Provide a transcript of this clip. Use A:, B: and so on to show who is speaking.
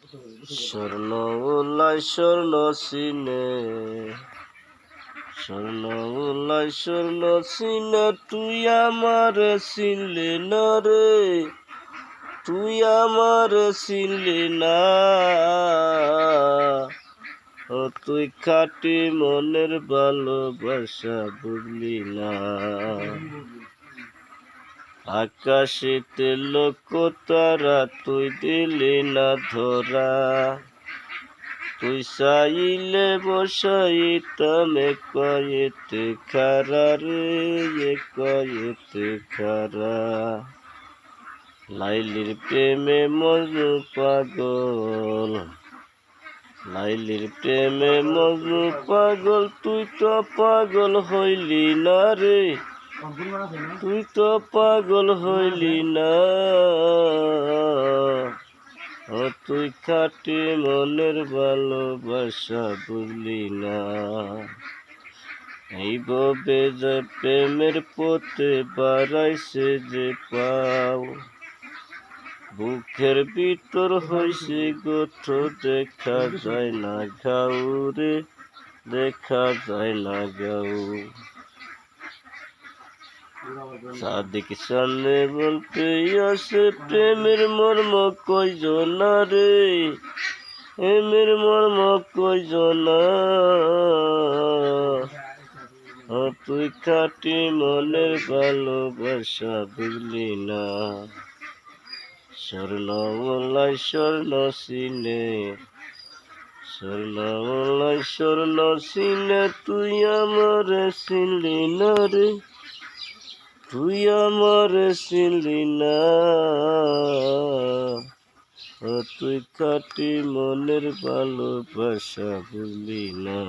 A: স্বর্ণ উল্লাই স্বর্ণ সিনে, স্বর্ণ উল্লাই স্বর্ণ সিনে, তুই আমার চিনলি না রে, তুই আমার চিনলি না। ও তুই খাঁটি মনের ভালোবাসা বুঝলি না। আকাশেতে লক্ষ তারা তুই দিলি না ধরা, তুই চাইলে বসাইতাম কয়েতে খারা রে, কয়েতে খারা। লাইলির প্রেমে মজনু পাগল, লাইলির প্রেমে মজনু পাগল, তুই তো পাগল হইলি না রে, তুই তো পাগল হইলি না। ও তুই খাঁটি মনের ভালোবাসা বুঝলি না। এই ভাবে যে প্রেমের পথে বাড়াইছে যে পাও, বুকের ভিতর হইছে গোথ, দেখা যায় না ঘাউ রে, দেখা যায় না ঘাউ। সাদিক সামনে বলতে আসে প্রেমের মর্ম কয়জনা রে, প্রেমের মর্ম কয়জনা। ও তুই খাঁটি মনের ভালোবাসা বুঝলি না। স্বর্ণ উল্লাই স্বর্ণ সিনে, স্বর্ণ উল্লাই স্বর্ণ সিনে, তুই আমার চিনলি না রে, তুই আমার চিনলি না। ও তুই খাঁটি মনের ভালোবাসা বুঝলি না।